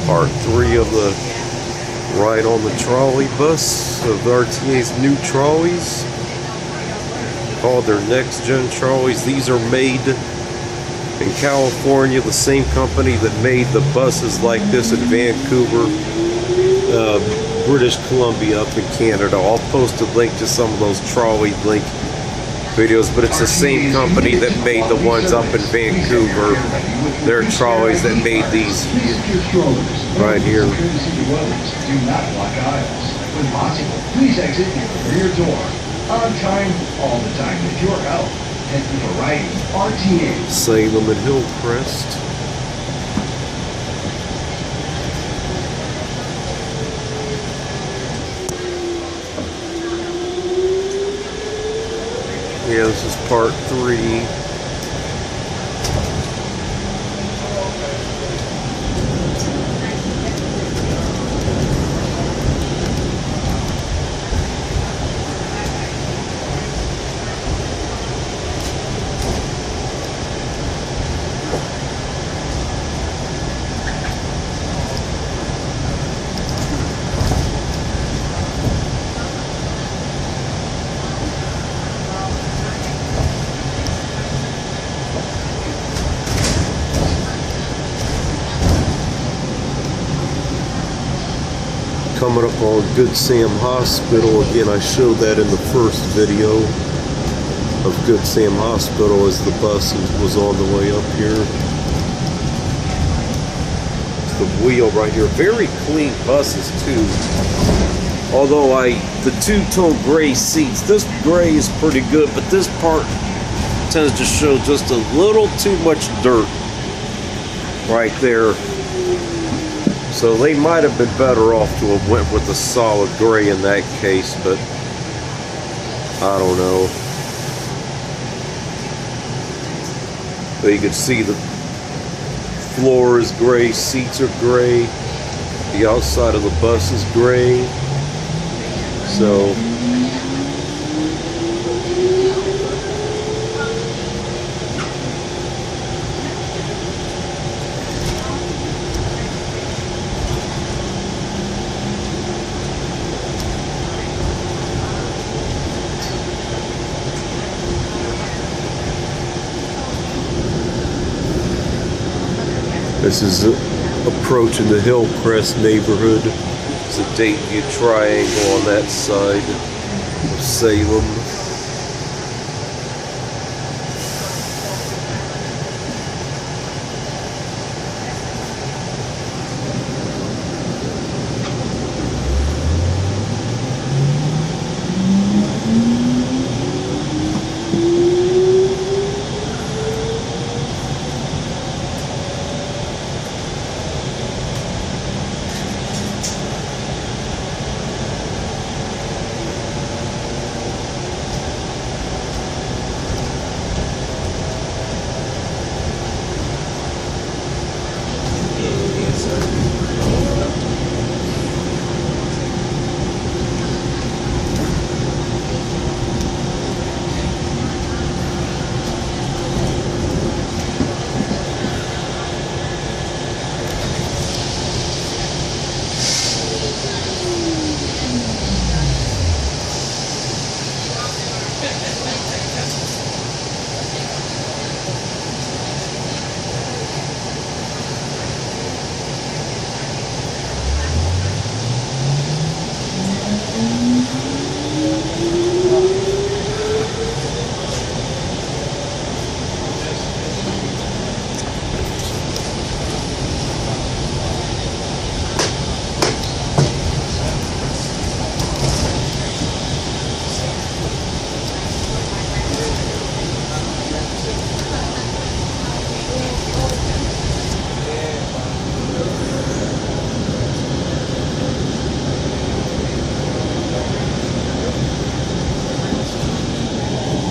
part 3 of the ride on the trolley bus of RTA's new trolleys, called their next gen trolleys. These are made in California, the same company that made the buses like this in Vancouver, British Columbia, up in Canada. I'll post a link to some of those trolley link videos, but it's the same company that made the ones up in Vancouver. They're trolleys that made these right here. Do not block aisles. When possible, please exit your rear door. On time, all the time with your help. Thank you for riding RTA. Salem and Hillcrest. Yeah, this is part 3. Coming up on Good Sam Hospital. Again, I showed that in the first video of Good Sam Hospital as the bus was on the way up here. It's the wheel right here. Very clean buses too. Although the two-tone gray seats, this gray is pretty good, but this part tends to show just a little too much dirt right there. So they might have been better off to have went with a solid gray in that case, but I don't know. But you can see the floor is gray, seats are gray, the outside of the bus is gray. So this is approaching the Hillcrest neighborhood. It's a Dayton View triangle on that side of Salem.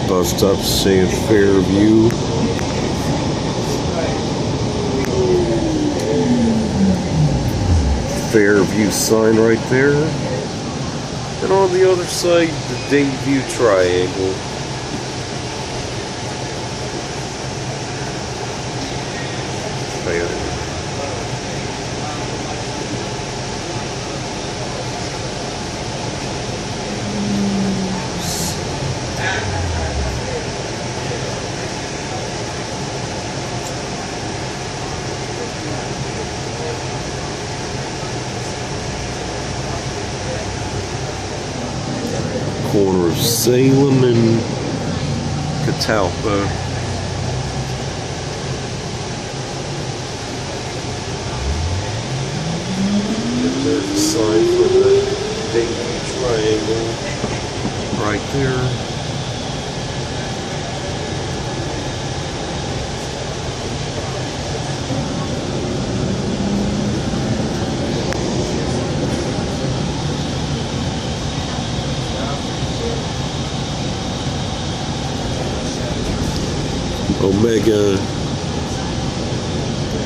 Bus stop saying Fairview. Fairview sign right there. And on the other side, the Dayton View triangle. Salem and Catalpa. There's a sign for the Dayton View Triangle right there. Omega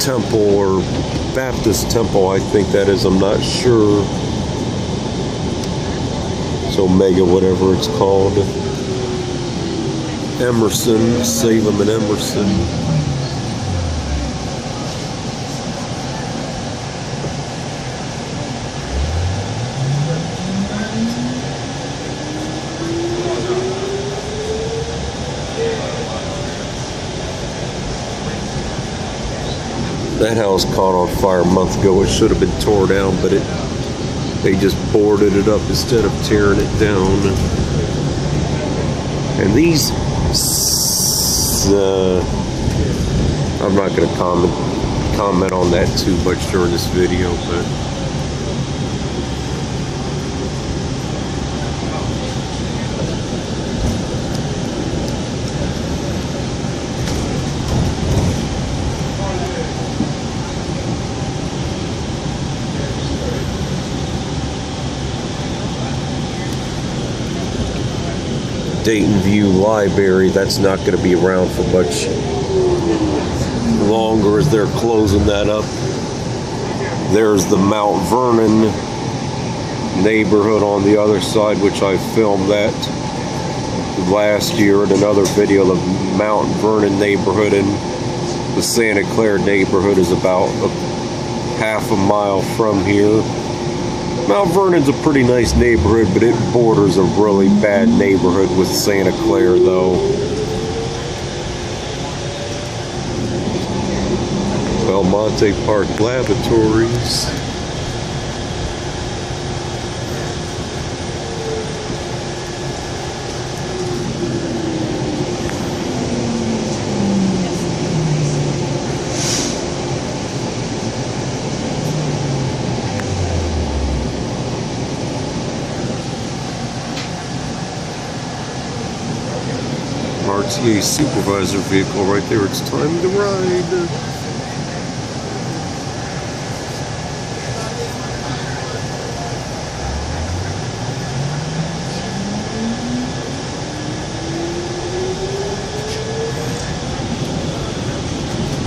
Temple or Baptist Temple, I think that is, I'm not sure. It's Omega, whatever it's called. Emerson, Salem and Emerson. That house caught on fire a month ago. It should have been tore down, but they just boarded it up instead of tearing it down. And these, I'm not going to comment on that too much during this video, but Dayton View Library, that's not going to be around for much longer as they're closing that up. There's the Mount Vernon neighborhood on the other side, which I filmed that last year in another video. The Mount Vernon neighborhood and the Santa Clara neighborhood is about half a mile from here. Mount Vernon's a pretty nice neighborhood, but it borders a really bad neighborhood with Santa Clara, though. Belmonte Park Laboratories. RTA supervisor vehicle right there. It's time to ride.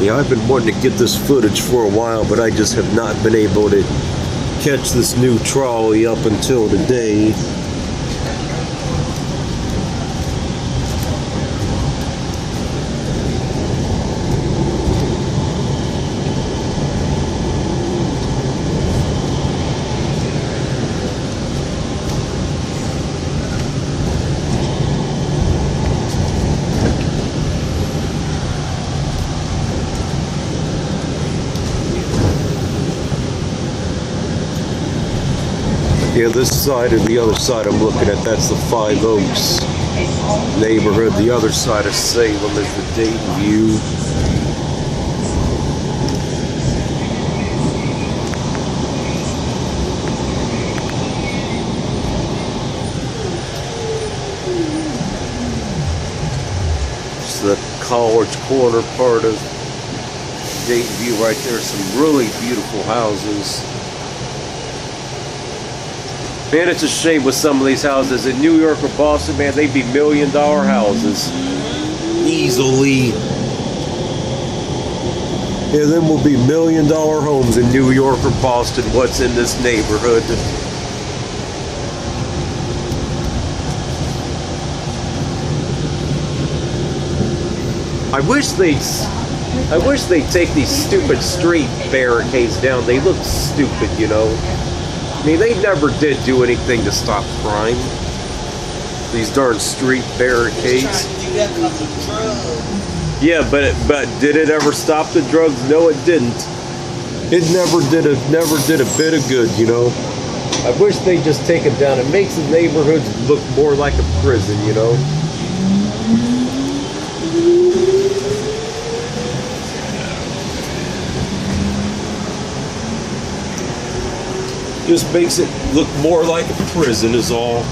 Yeah, I've been wanting to get this footage for a while, but I just have not been able to catch this new trolley up until today. Yeah, this side and the other side I'm looking at, that's the Five Oaks neighborhood. The other side of Salem is the Dayton View. It's the College Corner part of Dayton View right there. Some really beautiful houses. Man, it's a shame with some of these houses in New York or Boston, man, they'd be $1 million houses. Easily. Yeah, them will be $1 million homes in New York or Boston. What's in this neighborhood? I wish they'd take these stupid street barricades down. They look stupid, you know. I mean, they never did do anything to stop crime. These darn street barricades. Yeah, but did it ever stop the drugs? No, it didn't. It never did a bit of good, you know. I wish they just take them down. It makes the neighborhoods look more like a prison, you know? Just makes it look more like a prison is all.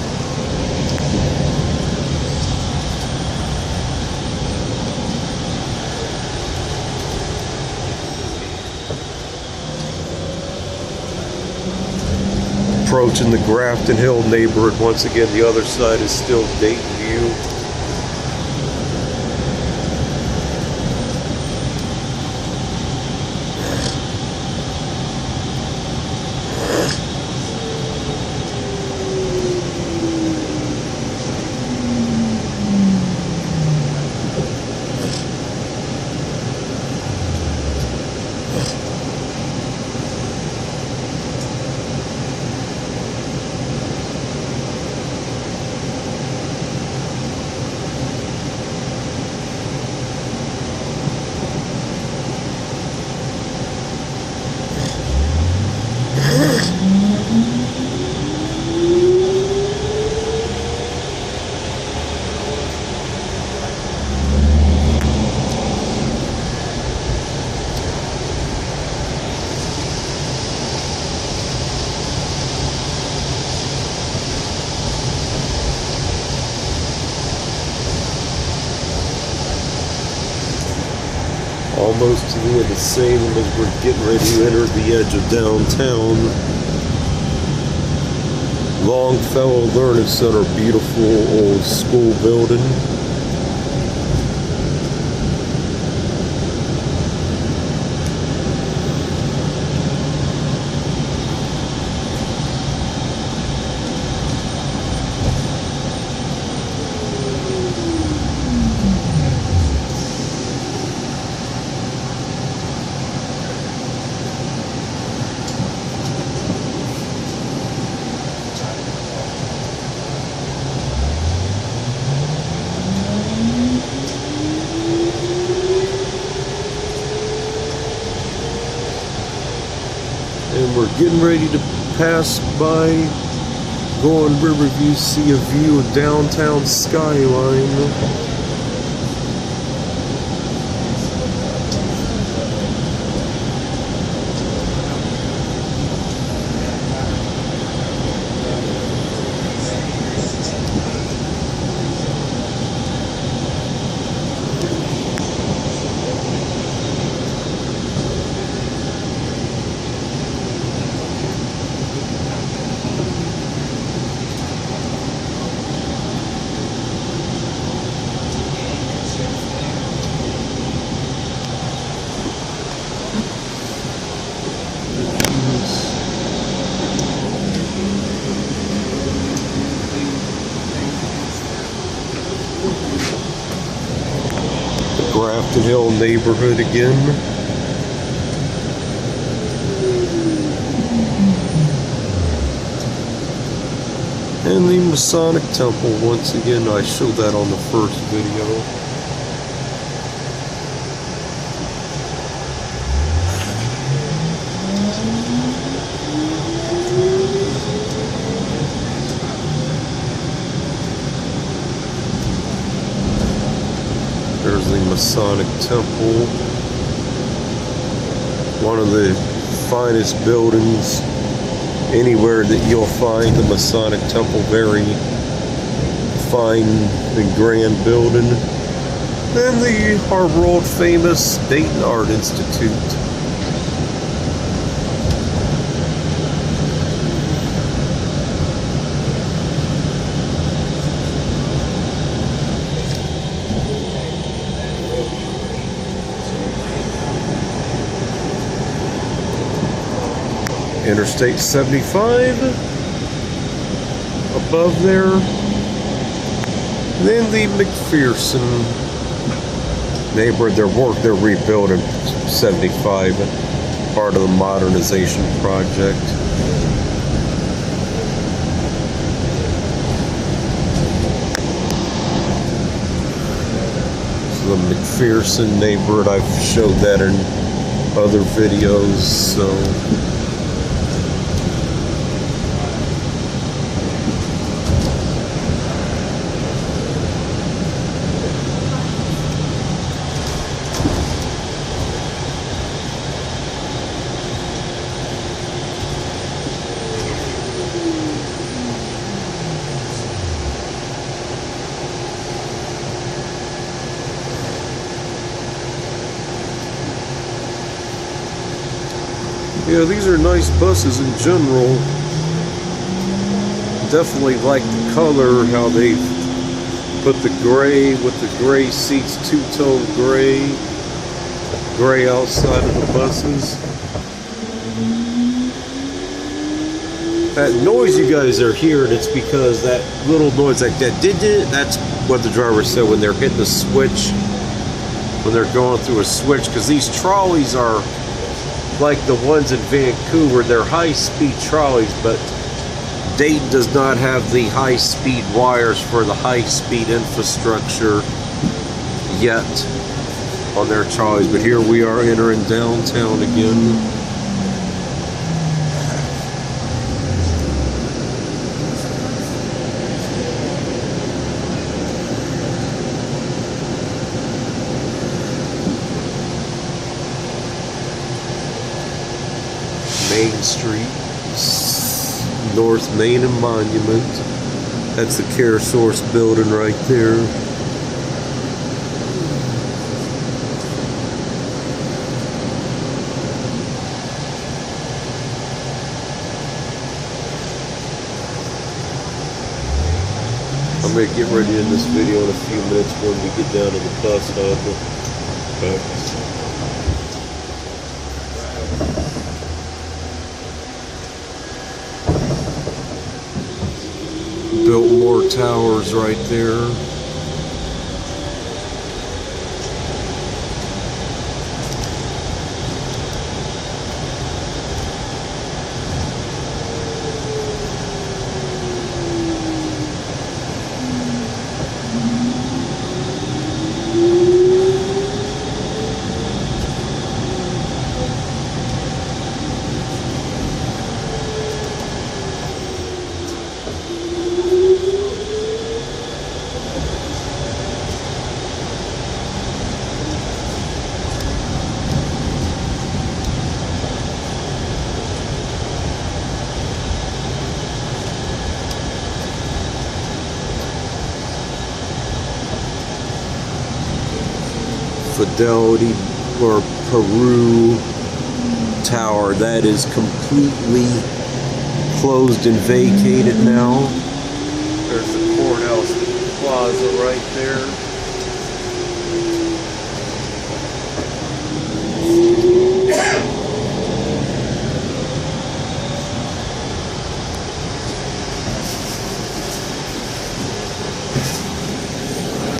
Approaching the Grafton Hill neighborhood. Once again, the other side is still Dayton View. Almost to the end of Salem as we're getting ready to enter the edge of downtown. Longfellow Learning Center, beautiful old school building. And we're getting ready to pass by, going Riverview, see a view of downtown skyline. Grafton Hill neighborhood again. And the Masonic Temple, once again, I showed that on the first video. There's the Masonic Temple, one of the finest buildings anywhere that you'll find the Masonic Temple. Very fine and grand building. And our world famous Dayton Art Institute. Interstate 75 above there. And then the McPherson neighborhood, they're rebuilding 75, part of the modernization project. So the McPherson neighborhood, I've showed that in other videos, so Yeah, these are nice buses in general. Definitely like the color, how they put the gray with the gray seats, two-tone gray outside of the buses. That noise you guys are hearing, it's because that little noise like that that's what the driver said when they're hitting the switch, when they're going through a switch, because these trolleys are like the ones in Vancouver. They're high-speed trolleys, but Dayton does not have the high-speed wires for the high-speed infrastructure yet on their trolleys. But here we are entering downtown again. Main Street, North Main and Monument. That's the Care Source building right there. I'm going to get ready to end this video in a few minutes when we get down to the bus stop. Built more towers right there. Fidelity or Peru Tower, that is completely closed and vacated now. There's the courthouse plaza right there.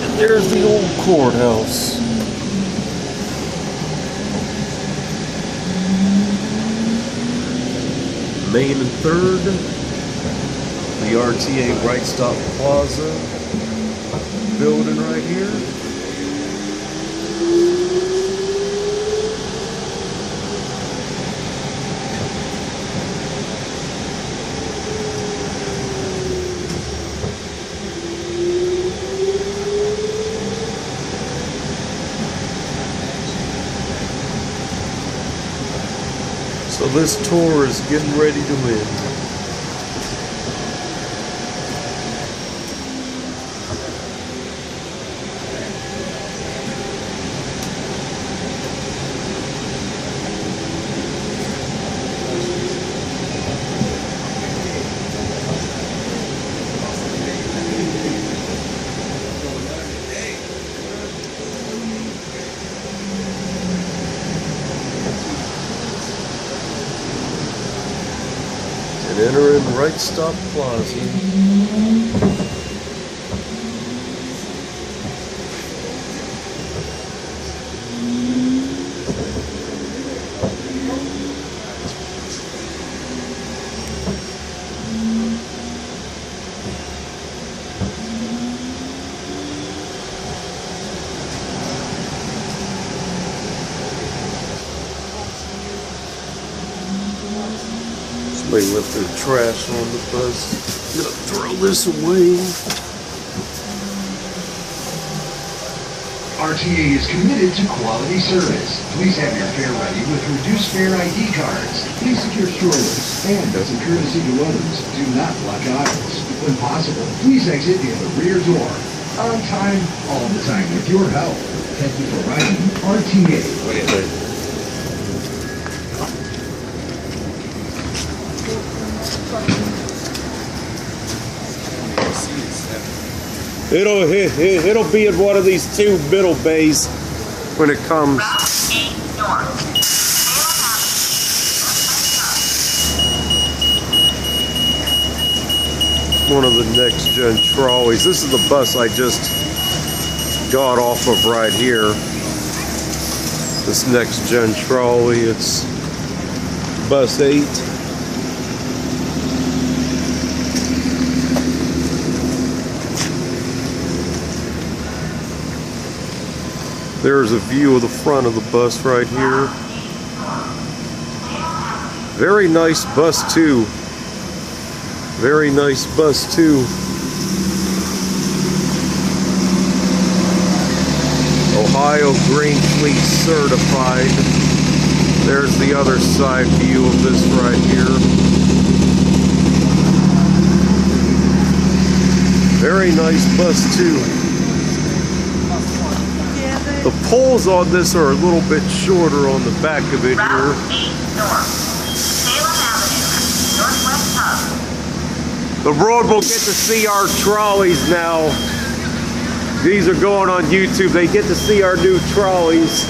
And there's the old courthouse. Main and 3rd, the RTA Right Stop Plaza building right here. So this tour is getting ready to end. And enter in Right Stop Plaza. Somebody left their trash on the bus. I'm gonna throw this away. RTA is committed to quality service. Please have your fare ready with reduced fare ID cards. Please secure strollers. And as a courtesy to others, do not block aisles. When possible, please exit via the rear door. On time, all the time. With your help. Thank you for riding RTA. Wait. It'll be in one of these two middle bays when it comes. One of the next gen trolleys. This is the bus I just got off of right here. This next gen trolley, it's bus 8. There's a view of the front of the bus right here. Very nice bus too. Very nice bus too. Ohio Green Fleet certified. There's the other side view of this right here. Very nice bus too. The poles on this are a little bit shorter on the back of it here. Salem Avenue, Northwest Hub. The road will get to see our trolleys now. These are going on YouTube. They get to see our new trolleys.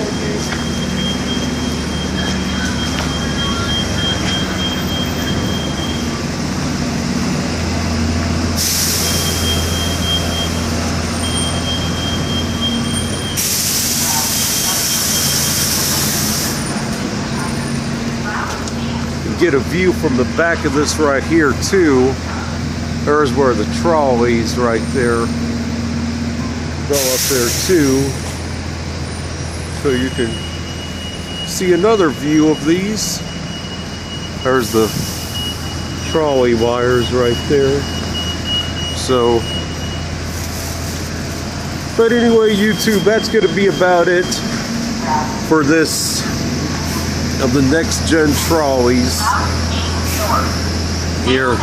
Get a view from the back of this right here too. There's where the trolleys right there go up there too, so you can see another view of these. There's the trolley wires right there. So, but anyway, YouTube, that's going to be about it for this of the next gen trolleys here.